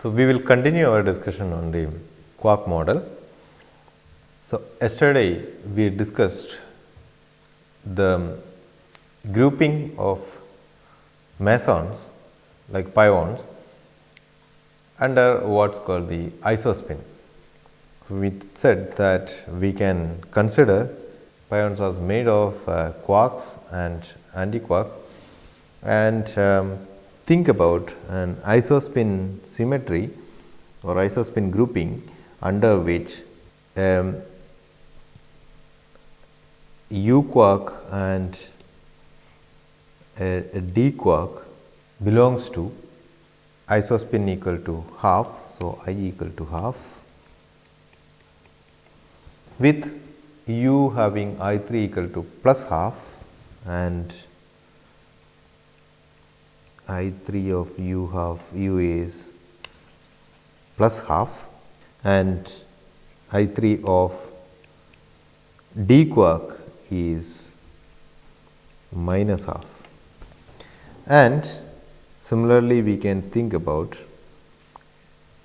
So, we will continue our discussion on the Quark model. So, yesterday we discussed the grouping of mesons like pions under what is called the isospin. So, we said that we can consider pions as made of quarks and antiquarks and think about an isospin symmetry or isospin grouping under which U quark and a D quark belongs to isospin equal to half. So, I equal to half with U having I 3 equal to plus half and I 3 of U half U is plus half and I 3 of D quark is minus half. And similarly, we can think about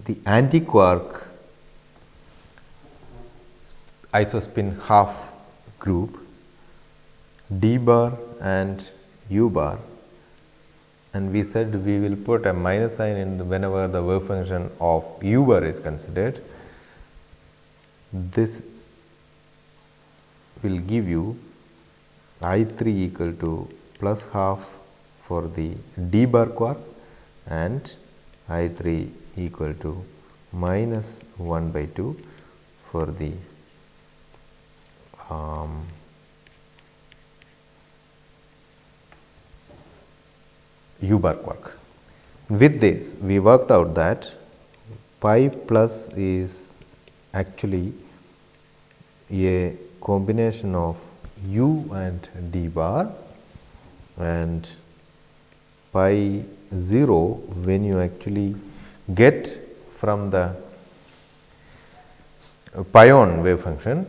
the antiquark isospin half group D bar and U bar, and we said we will put a minus sign in whenever the wave function of U bar is considered. This will give you I 3 equal to plus half for the D bar quark and I 3 equal to minus 1 by 2 for the U bar quark. With this, we worked out that pi plus is actually a combination of U and D bar, and pi 0 when you actually get from the pion wave function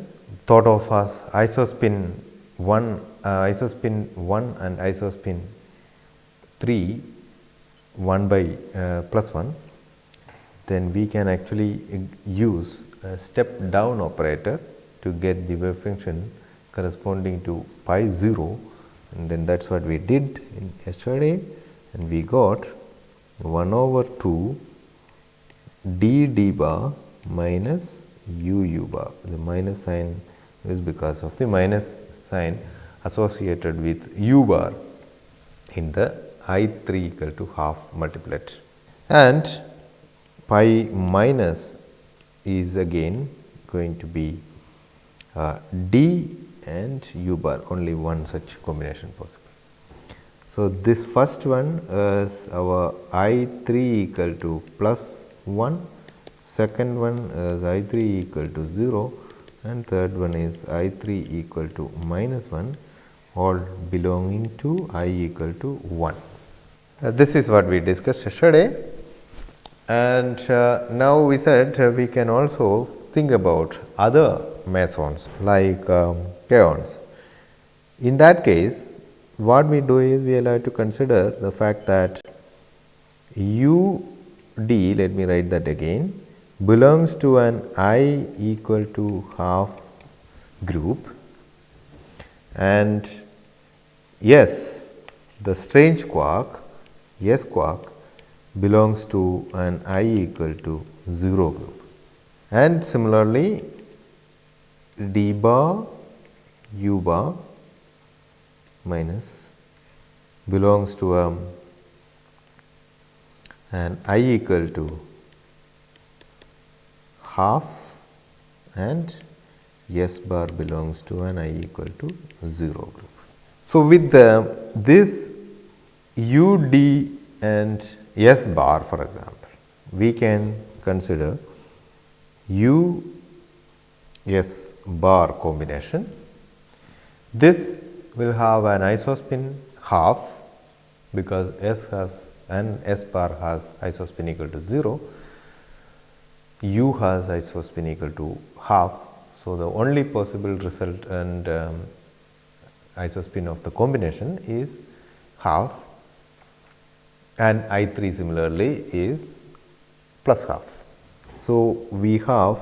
thought of as isospin 1 and isospin 3 1 by plus 1, then we can actually use a step down operator to get the wave function corresponding to pi 0, and then that is what we did yesterday, and we got 1 over 2 d d bar minus u bar. The minus sign is because of the minus sign associated with u bar in the I 3 equal to half multiplet, and pi minus is again going to be d and u bar, only one such combination possible. So, this first one is our I 3 equal to plus 1, second one is I 3 equal to 0, and third one is I 3 equal to minus 1, all belonging to I equal to 1. This is what we discussed yesterday, and now we said we can also think about other mesons like kaons. In that case, what we do is we have to consider the fact that U D, let me write that again, belongs to an I equal to half group, and yes, the strange quark S quark belongs to an I equal to 0 group, and similarly D bar U bar minus belongs to an I equal to half, and S bar belongs to an I equal to 0 group. So, with this U, D and S bar, for example, we can consider U S bar combination. This will have an isospin half because S has and S bar has isospin equal to 0, U has isospin equal to half. So, the only possible result and isospin of the combination is half, and I 3 similarly is plus half. So, we have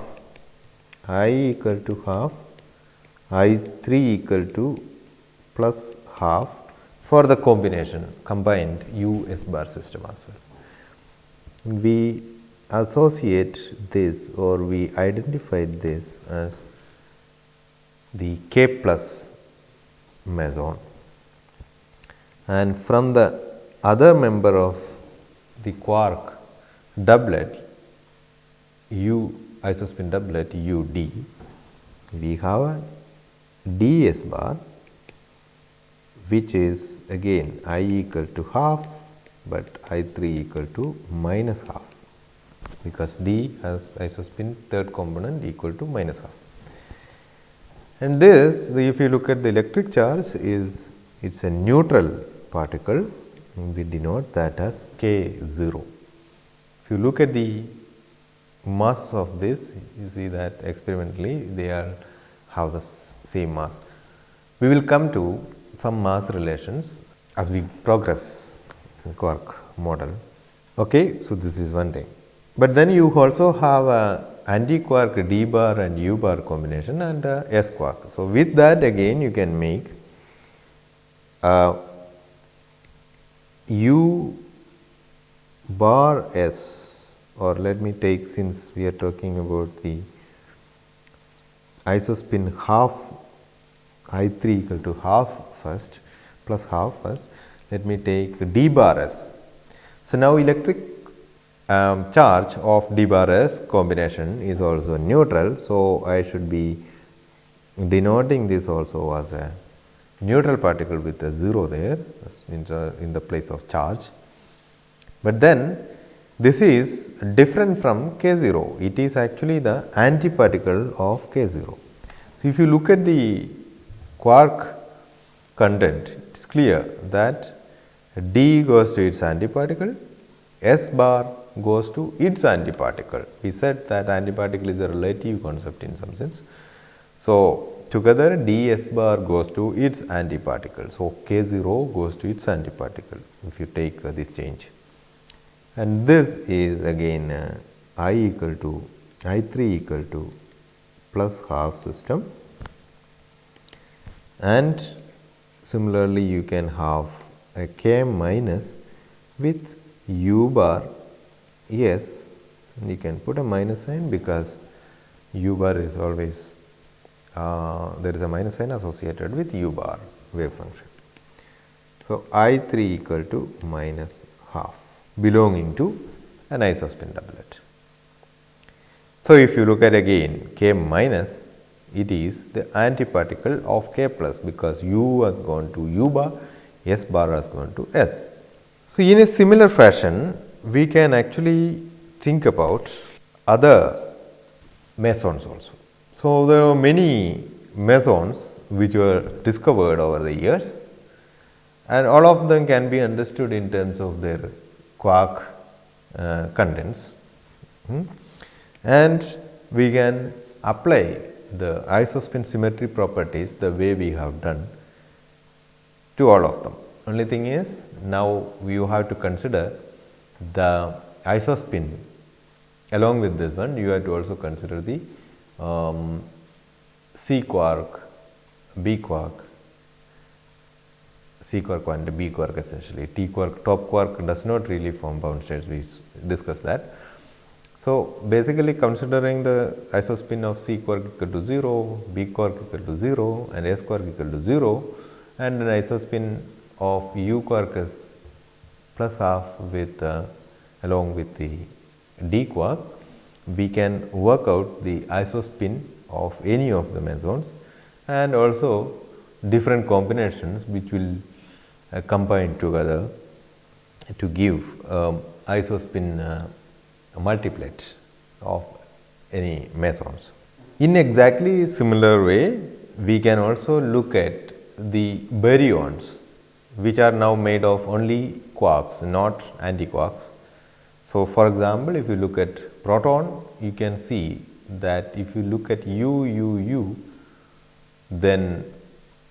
I equal to half, I3 equal to plus half for the combination combined U S bar system as well. We associate this, or we identified this as the K plus meson, and from the other member of the quark doublet U isospin doublet U D, we have a D S bar, which is again I equal to half, but I3 equal to minus half, because D has isospin third component equal to minus half. And this, if you look at the electric charge, is it is a neutral particle, we denote that as K0. If you look at the mass of this, you see that experimentally they have the same mass. We will come to some mass relations as we progress in quark model. Okay, so this is one thing. But then you also have a anti-quark D bar and U bar combination and S quark. So, with that again you can make U bar S, or let me take, since we are talking about the isospin half, I3 equal to half first plus half first, let me take D bar S. So, now electric charge of D bar S combination is also neutral. So, I should be denoting this also as a neutral particle with a 0 there in the place of charge. But then this is different from K0, it is actually the antiparticle of K0. So, if you look at the quark content, it is clear that D goes to its antiparticle, S bar goes to its antiparticle. We said that antiparticle is a relative concept in some sense. So, together D S bar goes to its antiparticle. So, K0 goes to its antiparticle if you take this change. And this is again I3 equal to plus half system, and similarly you can have a K minus with U bar S, and you can put a minus sign because U bar is always there is a minus sign associated with U bar wave function. So, I3 equal to minus half belonging to an isospin doublet. So, if you look at again K minus, it is the antiparticle of K plus, because U has gone to U bar, S bar has gone to S. So, in a similar fashion, we can actually think about other mesons also. So, there are many mesons which were discovered over the years, and all of them can be understood in terms of their quark contents, and we can apply the isospin symmetry properties the way we have done to all of them. Only thing is, now you have to consider the isospin along with this one. You have to also consider the C quark, B quark, C quark and B quark essentially. T quark, top quark does not really form bound states, we discussed that. So, basically considering the isospin of C quark equal to 0, B quark equal to 0 and S quark equal to 0, and an isospin of U quark is plus half with along with the D quark, we can work out the isospin of any of the mesons and also different combinations which will combine together to give isospin multiplet of any mesons. In exactly similar way, we can also look at the baryons, which are now made of only quarks, not antiquarks. So, for example, if you look at proton, you can see that if you look at U, then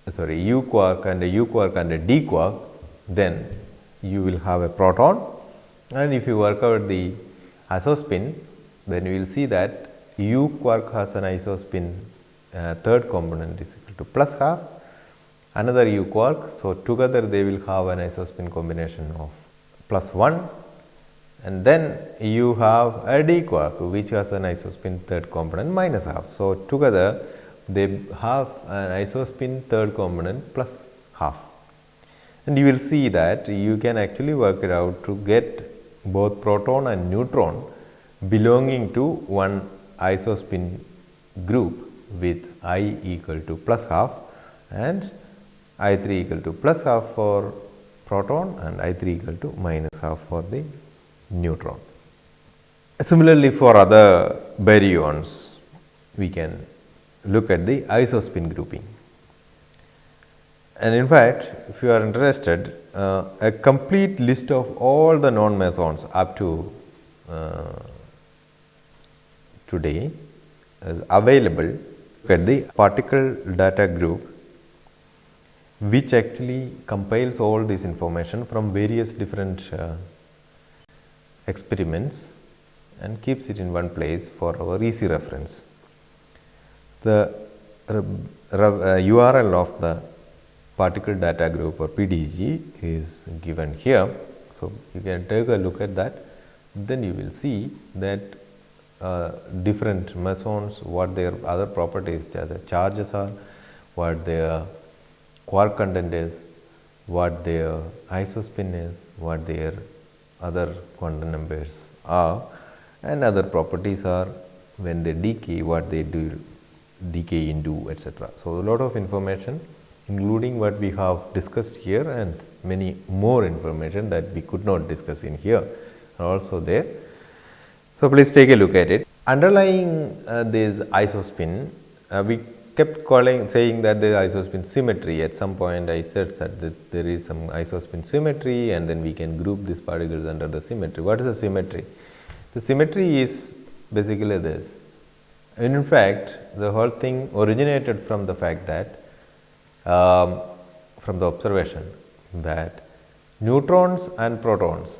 U quark and a D quark, then you will have a proton, and if you work out the isospin, then we will see that U quark has an isospin third component is equal to plus half, another U quark. So, together they will have an isospin combination of plus 1, and then you have a D quark which has an isospin third component minus half. So, together they have an isospin third component plus half, and you will see that you can actually work it out to get both proton and neutron belonging to one isospin group with I equal to plus half and I3 equal to plus half for proton and I3 equal to minus half for the neutron. Similarly, for other baryons, we can look at the isospin grouping. And in fact, if you are interested, a complete list of all the non-mesons up to today is available. Look at the particle data group, which actually compiles all this information from various different experiments and keeps it in one place for our easy reference. The URL of the particle data group or PDG is given here. So, you can take a look at that, then you will see that different mesons, what their other properties, the charges are, what their quark content is, what their isospin is, what their other quantum numbers are, and other properties are when they decay, what they do decay into, etc. So, a lot of information, including what we have discussed here and many more information that we could not discuss in here are also there. So, please take a look at it. Underlying this isospin, we kept saying that the isospin symmetry. At some point I said that there is some isospin symmetry, and then we can group these particles under the symmetry. What is the symmetry? The symmetry is basically this. And in fact, the whole thing originated from the fact that from the observation that neutrons and protons,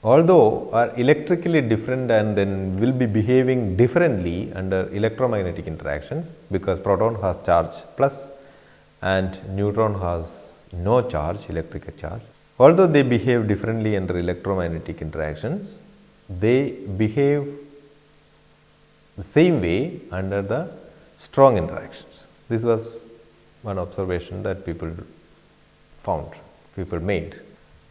although are electrically different and then will be behaving differently under electromagnetic interactions, because proton has charge plus and neutron has no charge, electrical charge. Although they behave differently under electromagnetic interactions, they behave the same way under the strong interactions. This was one observation that people made.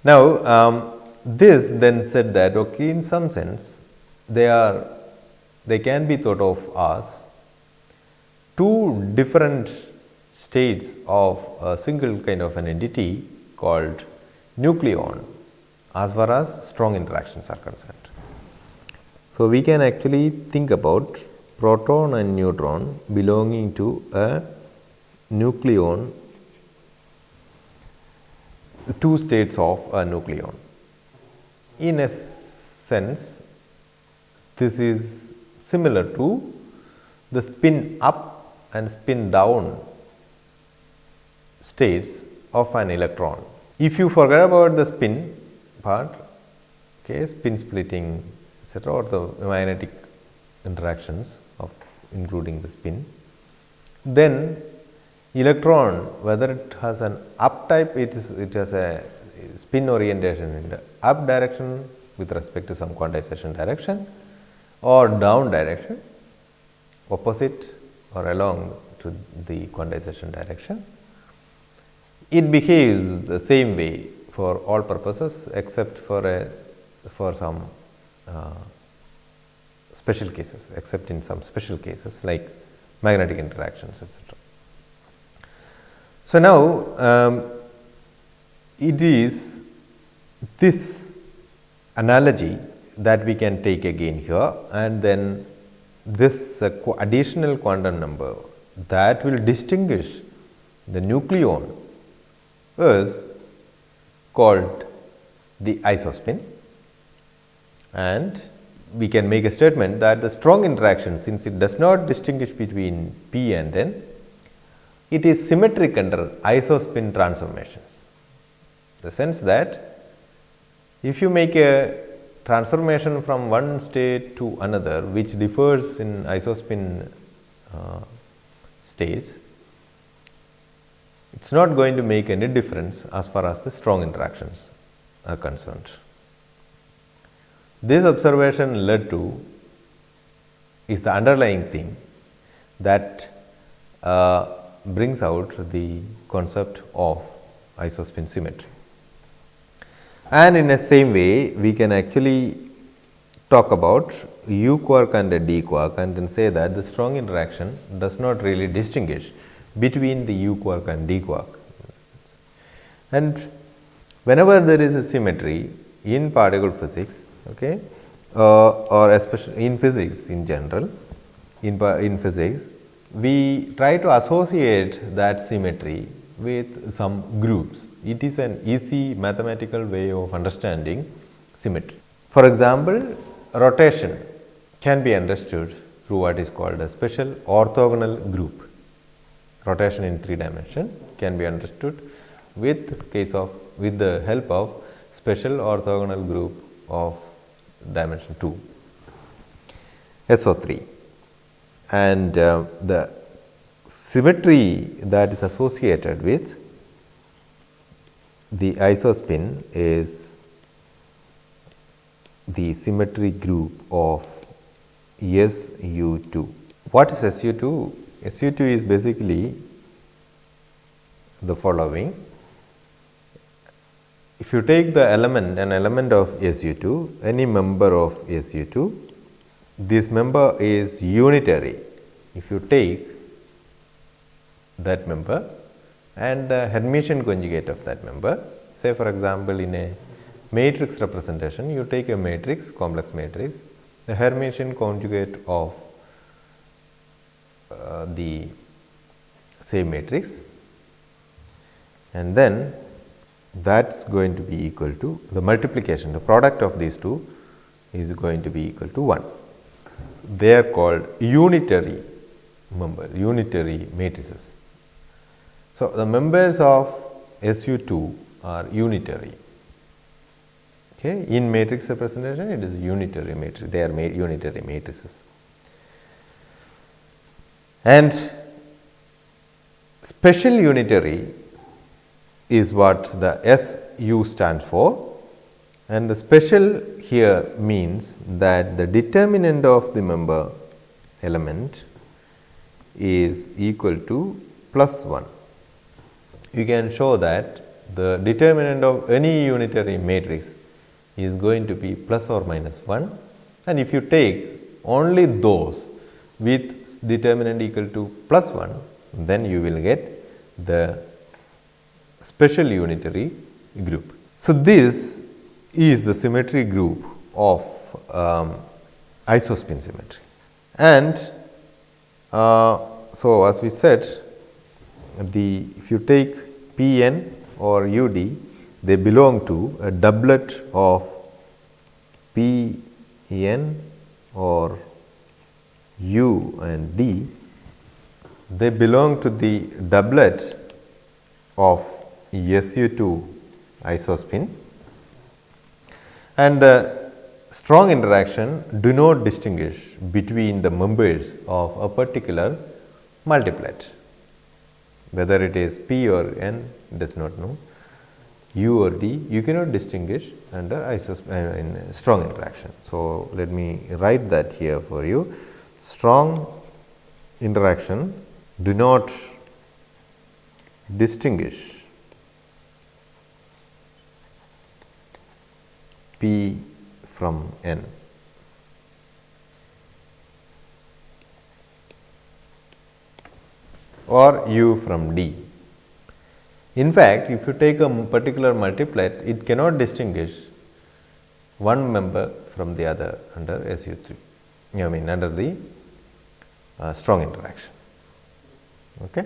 Now, this then said that okay, in some sense they can be thought of as two different states of a single kind of an entity called nucleon as far as strong interactions are concerned. So, we can actually think about proton and neutron belonging to a nucleon, two states of a nucleon. In a sense, this is similar to the spin up and spin down states of an electron. If you forget about the spin part, okay, spin splitting, etc., or the magnetic interactions of including the spin, then electron, whether it has an up type, it has a spin orientation in the up direction with respect to some quantization direction, or down direction, opposite or along to the quantization direction. It behaves the same way for all purposes except for some special cases, except in some special cases like magnetic interactions, etc. So, now it is this analogy that we can take again here, and then this additional quantum number that will distinguish the nucleon is called the isospin, and we can make a statement that the strong interaction, since it does not distinguish between p and n, it is symmetric under isospin transformations. The sense that if you make a transformation from one state to another, which differs in isospin states, it is not going to make any difference as far as the strong interactions are concerned. This observation led to is the underlying thing that brings out the concept of isospin symmetry. And in the same way, we can actually talk about U quark and a D quark and then say that the strong interaction does not really distinguish between the U quark and D quark. And whenever there is a symmetry in particle physics, okay, or especially in physics in general, in physics, we try to associate that symmetry with some groups. It is an easy mathematical way of understanding symmetry. For example, rotation can be understood through what is called a special orthogonal group. Rotation in 3 dimension can be understood with the help of special orthogonal group of dimension 2, SO3. And the symmetry that is associated with the isospin is the symmetry group of SU2. What is SU2? SU2 is basically the following. If you take the element, an element of SU2, any member of SU2, this member is unitary. If you take that member and the Hermitian conjugate of that member, say for example, in a matrix representation, you take a matrix, complex matrix, the Hermitian conjugate of the same matrix, and then that is going to be equal to the multiplication, the product of these two is going to be equal to 1. They are called unitary unitary matrices. So, the members of SU2 are unitary. Okay. In matrix representation, it is unitary matrix, they are unitary matrices. And special unitary is what the SU stands for, and the special here means that the determinant of the member element is equal to +1. You can show that the determinant of any unitary matrix is going to be plus or minus 1, and if you take only those with determinant equal to +1, then you will get the special unitary group. So, this is the symmetry group of isospin symmetry. And so, as we said, if you take Pn or Ud, they belong to a doublet of Pn or U and D. They belong to the doublet of SU2 isospin, and the strong interaction do not distinguish between the members of a particular multiplet, whether it is P or N does not know, U or D, you cannot distinguish under in strong interaction. So, let me write that here for you. Strong interaction do not distinguish P from N. Or U from D. In fact, if you take a particular multiplet, it cannot distinguish one member from the other under SU3, under the strong interaction. Okay.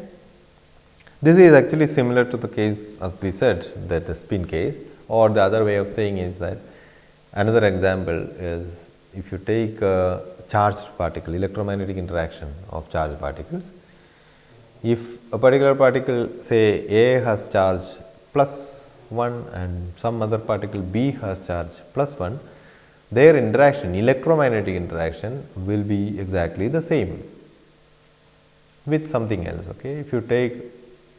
This is actually similar to the case, as we said, that the spin case, or the other way of saying is that another example is if you take a charged particle, electromagnetic interaction of charged particles. If a particular particle, say A has charge +1 and some other particle B has charge +1, their interaction, electromagnetic interaction, will be exactly the same with something else. Okay? If you take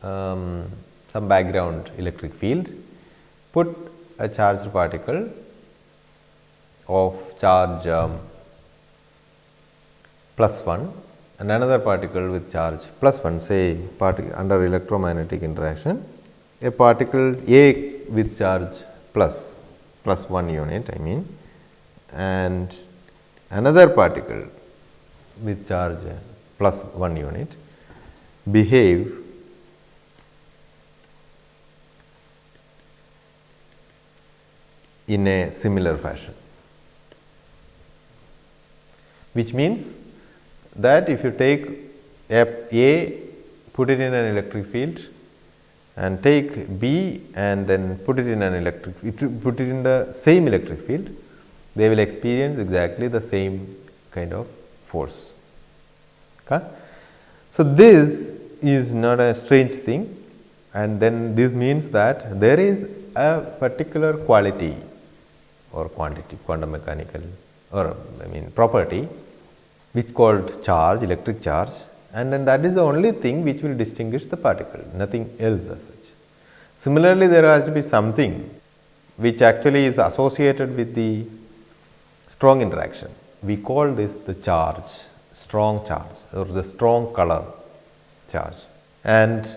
some background electric field, put a charged particle of charge +1 and another particle with charge +1, say under electromagnetic interaction, a particle A with charge +1 unit, I mean, and another particle with charge +1 unit behave in a similar fashion, which means that if you take A, put it in an electric field, and take B and then put it in the same electric field, they will experience exactly the same kind of force. Okay? So, this is not a strange thing, and then this means that there is a particular quality or quantity, quantum mechanical, or I mean property, which called charge, electric charge, and then that is the only thing which will distinguish the particle, nothing else as such. Similarly, there has to be something which actually is associated with the strong interaction. We call this the charge, strong charge, or the strong color charge, and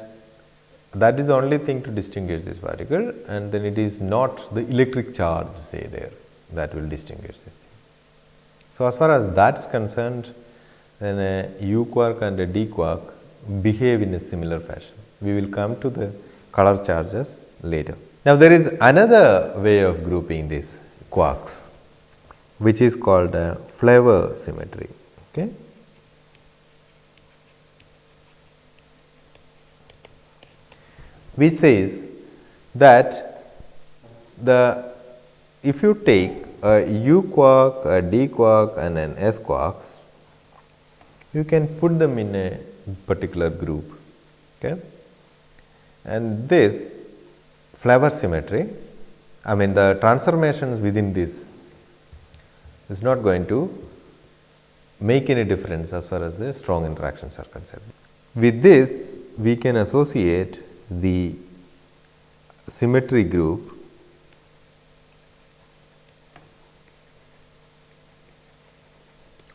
that is the only thing to distinguish this particle, and then it is not the electric charge, say there, that will distinguish this thing. So, as far as that is concerned, then a U quark and a D quark behave in a similar fashion. We will come to the color charges later. Now, there is another way of grouping these quarks, which is called a flavor symmetry. Okay? Which says that if you take a U quark, a D quark and an S quarks, you can put them in a particular group. Okay? And this flavor symmetry, I mean the transformations within this is not going to make any difference as far as the strong interactions are concerned. With this, we can associate the symmetry group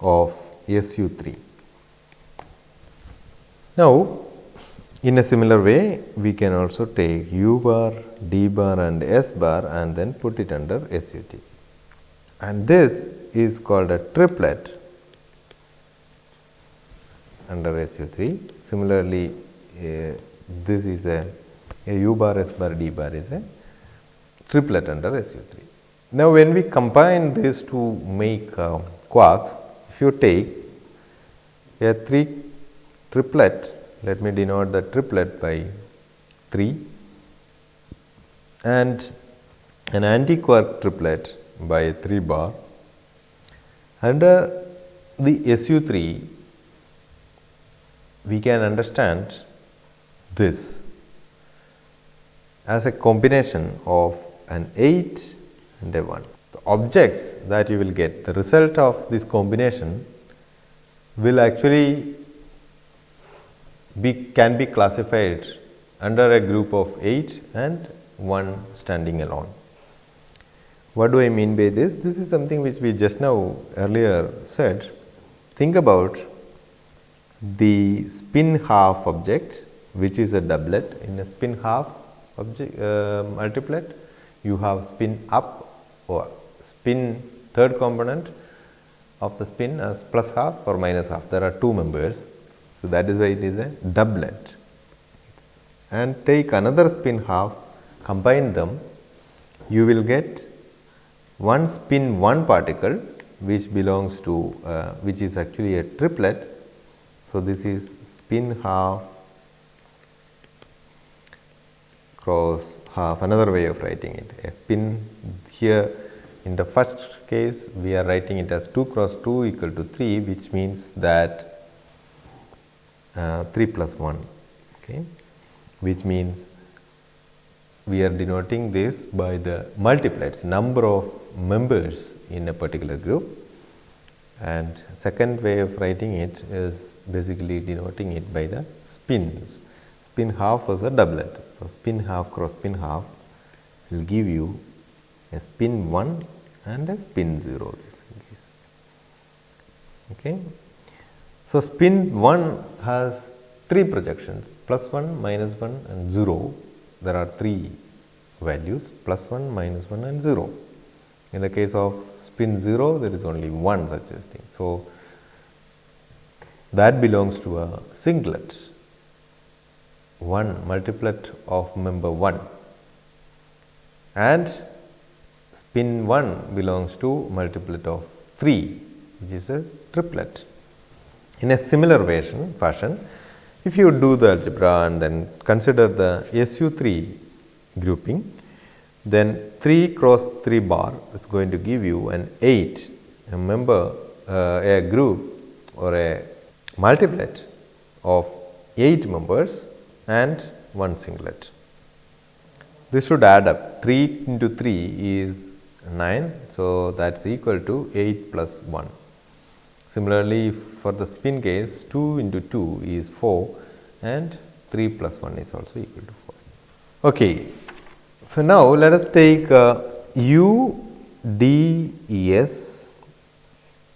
of SU3. Now, in a similar way, we can also take U bar, D bar and S bar and then put it under SU3. And this is called a triplet under SU3. Similarly, this is a U bar, S bar, D bar is a triplet under SU3. Now, when we combine these to make quarks, if you take a triplet, let me denote the triplet by 3, and an anti-quark triplet by 3 bar. Under the SU3, we can understand this as a combination of an 8 and a 1. The objects that you will get, the result of this combination will actually can be classified under a group of 8 and 1 standing alone. What do I mean by this? This is something which we just now earlier said. Think about the spin half object, which is a doublet. In a spin half object multiplet, you have spin up or spin third component of the spin as plus half or minus half. There are two members. So, that is why it is a doublet. And take another spin half, combine them, you will get one spin 1 particle which belongs to which is actually a triplet. So, this is spin half cross half, another way of writing it. A spin here in the first case we are writing it as 2 cross 2 equal to 3, which means that 3 plus 1, okay, which means we are denoting this by the multiplets, number of members in a particular group, and second way of writing it is basically denoting it by the spins. Spin half is a doublet. So, spin half cross spin half will give you a spin 1 and a spin 0 this case. Okay. So, spin 1 has 3 projections, +1, -1 and 0. There are 3 values, +1, -1 and 0. In the case of spin 0, there is only one such as thing. So, that belongs to a singlet, 1 multiplet of member 1, and spin 1 belongs to multiplet of 3, which is a triplet. In a similar fashion, if you do the algebra and then consider the SU3 grouping, then 3 cross 3 bar is going to give you an 8, a member, a group or a multiplet of 8 members and 1 singlet. This should add up. 3 into 3 is 9. So, that is equal to 8 plus 1. Similarly, for the spin case, 2 into 2 is 4 and 3 plus 1 is also equal to 4. Okay. So, now let us take U, D, S,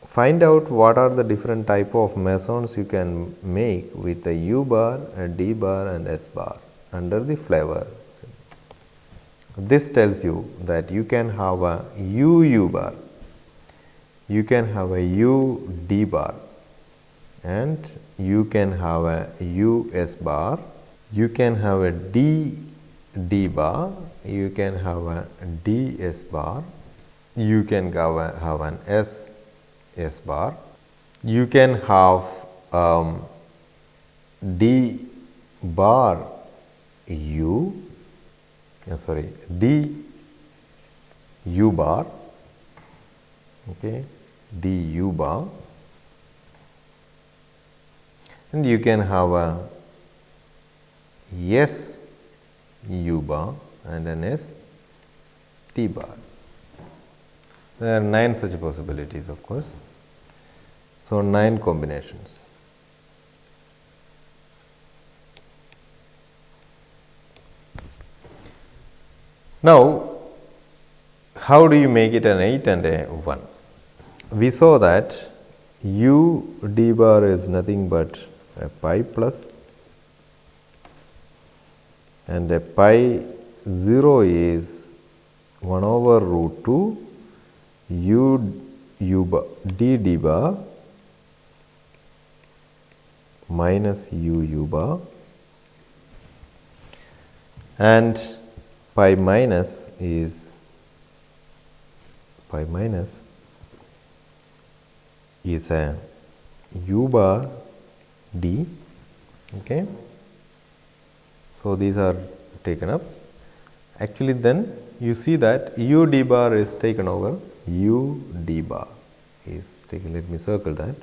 find out what are the different type of mesons you can make with a U bar, a D bar and S bar under the flavor. This tells you that you can have a U bar, you can have a U D bar, and you can have a U S bar, you can have a D D bar, you can have a D S bar, you can have an S S bar, you can have D bar U, D U bar, okay, D U bar, and you can have a S U bar and an S T bar. There are 9 such possibilities, of course. So, 9 combinations. Now, how do you make it an 8 and a 1? We saw that U D bar is nothing but a pi plus, and a pi 0 is 1 over root 2 U bar D D bar minus U bar, and pi minus is a U bar D. Okay. So, these are taken up. Actually, then you see that U D bar is taken over U D bar is taken. Let me circle that,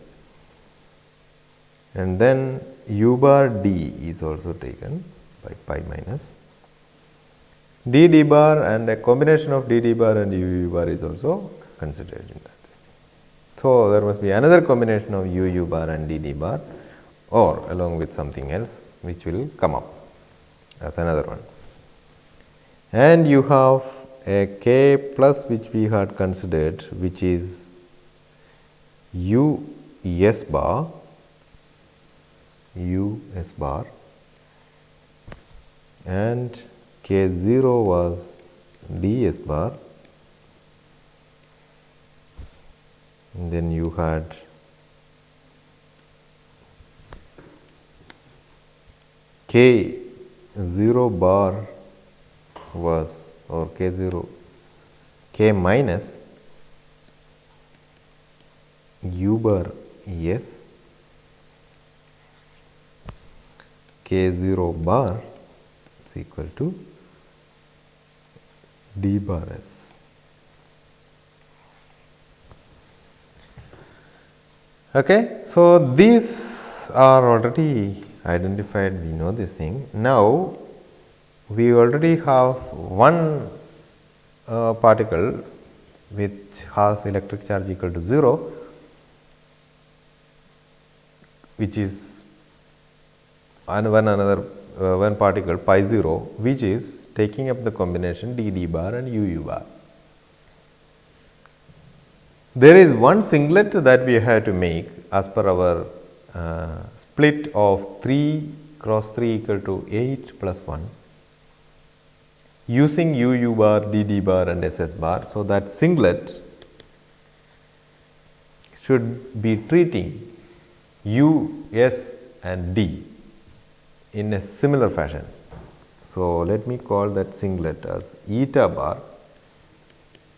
and then U bar D is also taken by pi minus. D D bar and a combination of D D bar and U bar is also considered in that. So, there must be another combination of U bar and D D bar, or along with something else which will come up as another one. And you have a K plus which we had considered, which is U S bar, and K 0 was D S bar, and then you had K 0 bar was, or K minus U bar S, K 0 bar is equal to D bar S. Okay. So, these are already identified, we know this thing. Now, we already have one particle which has electric charge equal to 0, which is one particle pi 0, which is taking up the combination d d bar and u bar. There is one singlet that we have to make as per our split of 3 cross 3 equal to 8 plus 1 using u bar, d bar and ss bar. So, that singlet should be treating u, s and d in a similar fashion. So, let me call that singlet as eta bar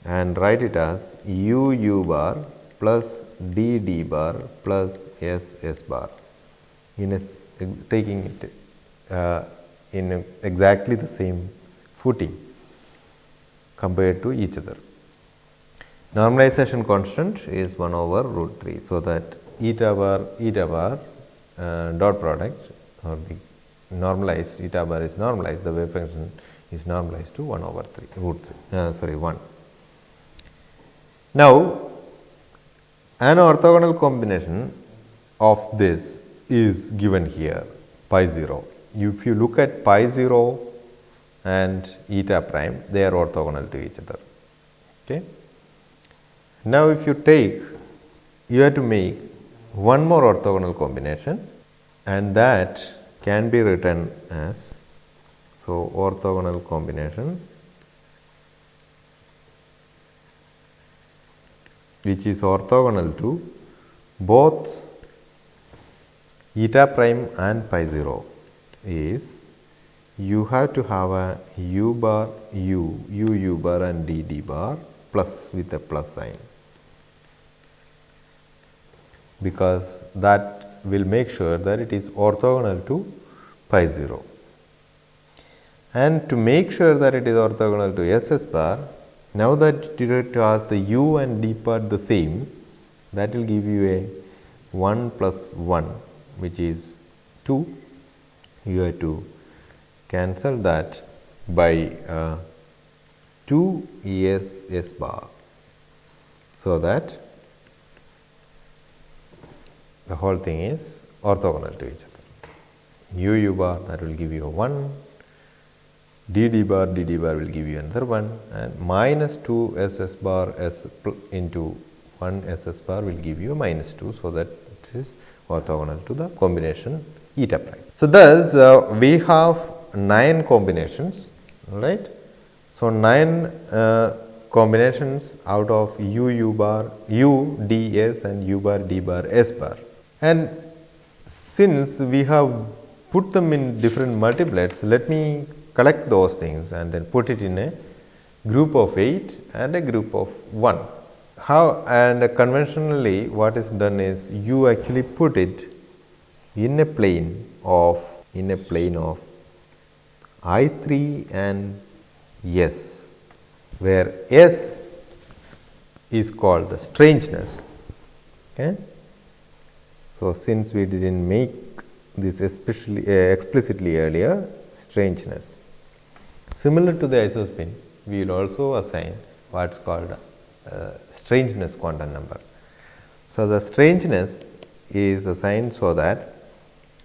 and write it as u bar plus d bar plus s bar in taking it in exactly the same footing compared to each other. Normalization constant is 1 over root 3. So, that eta bar dot product or the normalized eta bar is normalized, the wave function is normalized to 1 over 3 root 3 1. Now, an orthogonal combination of this is given here pi 0. If you look at pi 0 and eta prime, they are orthogonal to each other. Okay. Now, if you take, you have to make one more orthogonal combination and that can be written as, so orthogonal combination which is orthogonal to both eta prime and pi 0 is you have to have a u bar u bar and d bar plus with a plus sign, because that will make sure that it is orthogonal to pi 0. And to make sure that it is orthogonal to ss bar, now that you have to ask the u and d part the same, that will give you a 1 plus 1, which is 2. You have to cancel that by 2 s bar. So, that the whole thing is orthogonal to each other. U bar, that will give you a 1, d bar will give you another 1, and minus 2 ss bar s into 1 ss bar will give you a minus 2. So, that it is orthogonal to the combination eta prime. So, thus we have 9 combinations, right. So, 9 combinations out of u bar, u, d, s and u bar, d bar, s bar. And since we have put them in different multiplets, let me collect those things and then put it in a group of 8 and a group of 1. How, and conventionally what is done is you actually put it in a plane of I3 and S, where S is called the strangeness. Okay. So, since we did not make this especially explicitly earlier, strangeness. Similar to the isospin, we will also assign what is called strangeness quantum number. So, the strangeness is assigned so that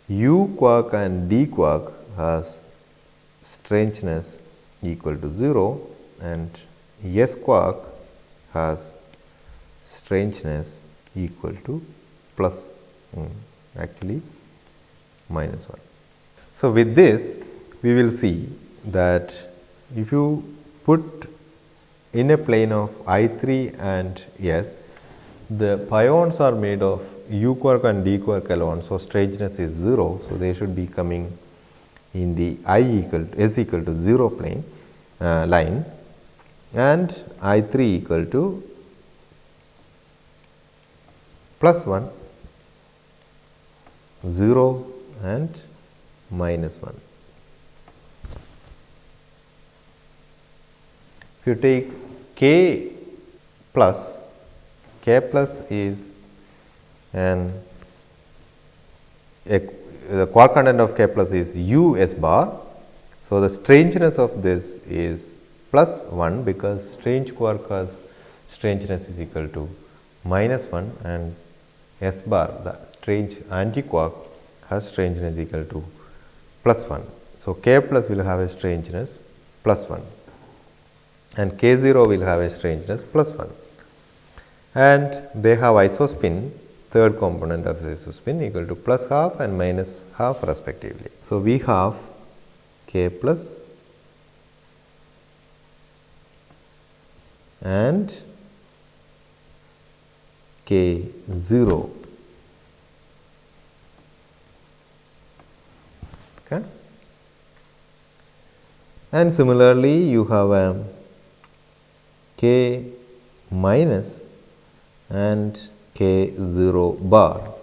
u quark and d quark has strangeness equal to 0 and s quark has strangeness equal to plus actually minus 1. So, with this we will see that if you put in a plane of I3 and S, the pions are made of u quark and d quark alone. So, strangeness is 0. So, they should be coming in the S equal to 0 plane line, and I3 equal to plus 1, 0 and minus 1. If you take K plus is the quark content of K plus is u s bar, So, the strangeness of this is plus 1 because strange quark has strangeness is equal to minus 1 and S bar, the strange anti-quark, has strangeness equal to plus 1. So, K plus will have a strangeness plus 1 and K 0 will have a strangeness plus 1, and they have isospin, third component of isospin, equal to plus half and minus half respectively. So, we have K plus and K 0. Okay. And similarly, you have a K minus and K 0 bar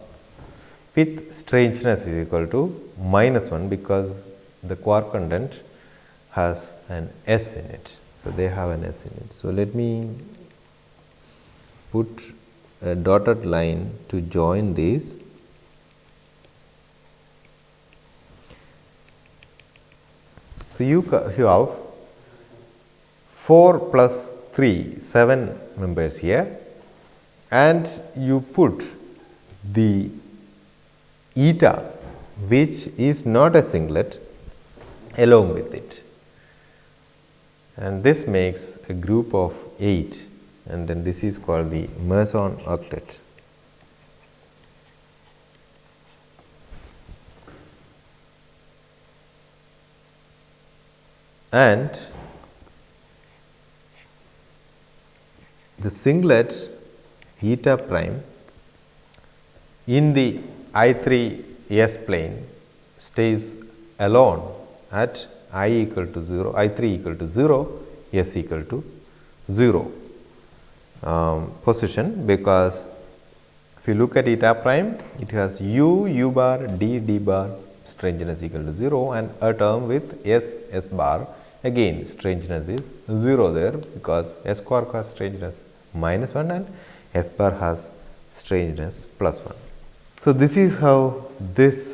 with strangeness is equal to minus 1 because the quark content has an S in it. So, they have an S in it. So, let me put a dotted line to join these. So, you have 4 plus 3, 7 members here, and you put the eta which is not a singlet along with it, and this makes a group of 8, and then this is called the Meson octet. And the singlet eta prime in the I3 S plane stays alone at I equal to 0, I3 equal to 0, S equal to 0 position, because if you look at eta prime, it has u bar, d bar, strangeness equal to 0, and a term with S bar, again strangeness is 0 there because S quark has strangeness minus 1 and S bar has strangeness plus 1. So, this is how this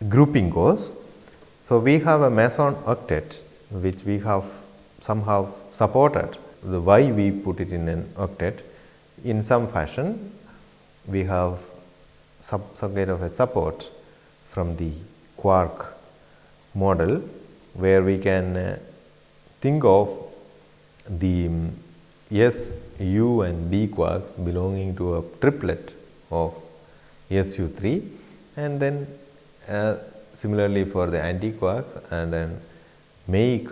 grouping goes. So, we have a Meson octet which we have somehow supported. The why we put it in an octet in some fashion, we have some kind of a support from the quark model, where we can think of the S, U and D quarks belonging to a triplet of SU3, and then similarly for the anti-quarks, and then make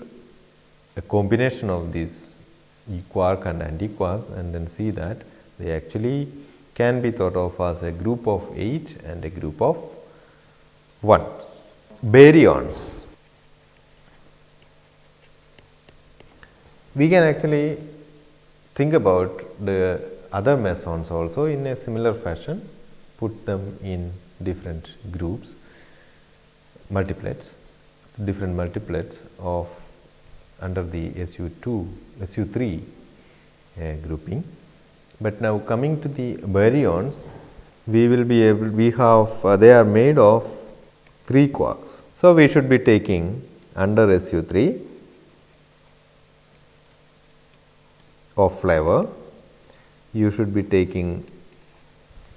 a combination of these quark and anti-quark, and then see that they actually can be thought of as a group of 8 and a group of 1. Baryons. We can actually think about the other mesons also in a similar fashion, put them in different groups, multiplets, different multiplets of under the SU2, SU3 grouping. But now coming to the baryons, we will be able, we have they are made of 3 quarks. So, we should be taking under SU3 of flavor, you should be taking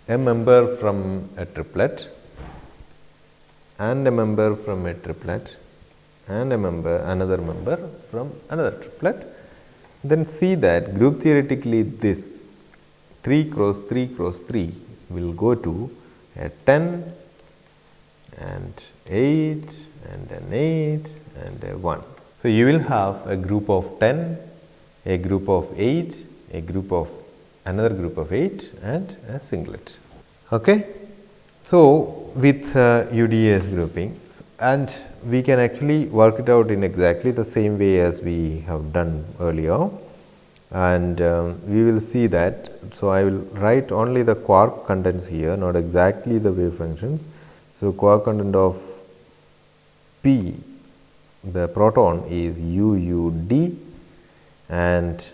a member from a triplet and a member from a triplet and a member, another member from another triplet. Then see that group theoretically this 3 cross 3 cross 3 will go to a 10 and 8 and an 8 and a 1. So, you will have a group of 10, a group of 8, a group of another group of 8 and a singlet. Okay. So, with UDAS grouping, and we can actually work it out in exactly the same way as we have done earlier, and we will see that. So, I will write only the quark contents here, not exactly the wave functions. So, quark content of P, the proton is UUD, and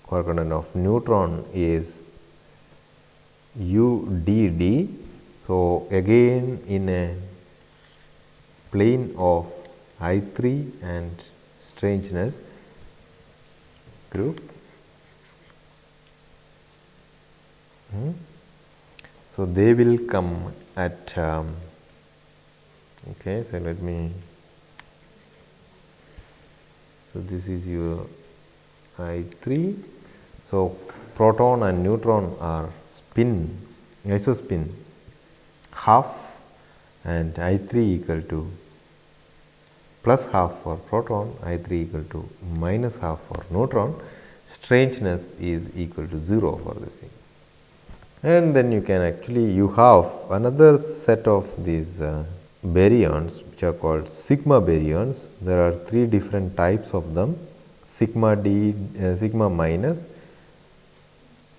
quark content of neutron is UDD. So, again in a plane of I3 and strangeness group. So, they will come at okay, so let me, so this is your I3. So, proton and neutron are spin, isospin half, and I3 equal to plus half for proton, I3 equal to minus half for neutron. Strangeness is equal to 0 for this thing. And then you can actually, you have another set of these baryons which are called sigma baryons. There are 3 different types of them: sigma D, sigma minus,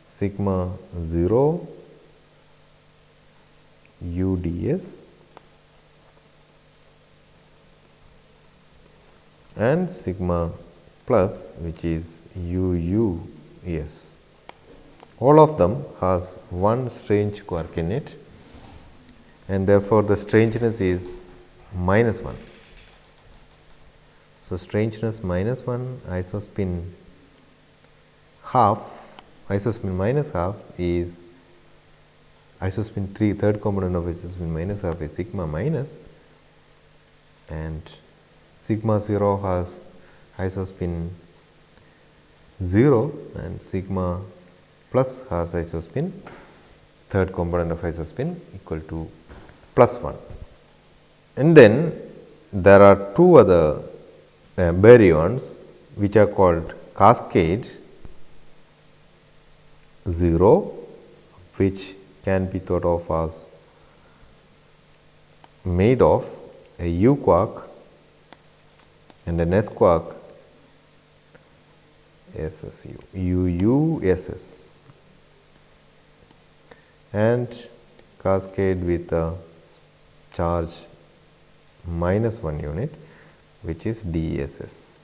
sigma 0, UDS, and sigma plus, which is UUS. All of them has one strange quark in it, and therefore, the strangeness is minus 1. So, strangeness minus 1, isospin half, isospin minus half is isospin 3, third component of isospin minus half is sigma minus, and sigma 0 has isospin 0, and sigma plus has isospin, third component of isospin equal to plus 1. And then there are 2 other baryons which are called cascade 0, which can be thought of as made of a U quark and an S quark SSU, UUSS, and cascade with a charge minus 1 unit, which is DSS.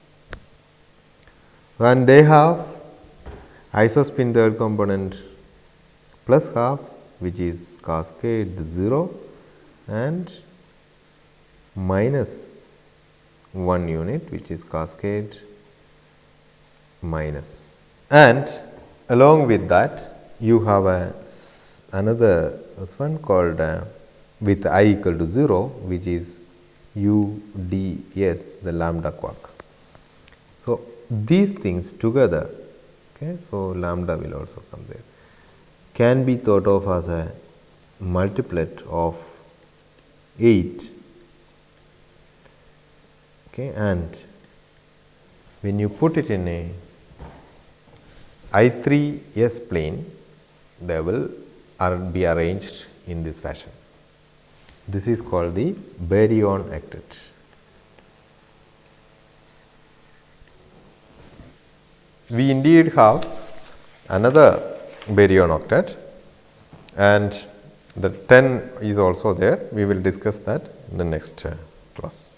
And they have isospin third component plus half, which is cascade 0, and minus 1 unit, which is cascade minus. And along with that, you have another one called with I equal to 0, which is UDS, the lambda quark. So, these things together, okay, so lambda will also come there, can be thought of as a multiplet of 8, okay, and when you put it in a I3S plane, they will be arranged in this fashion. This is called the baryon octet. We indeed have another baryon octet, and the 10 is also there. We will discuss that in the next class.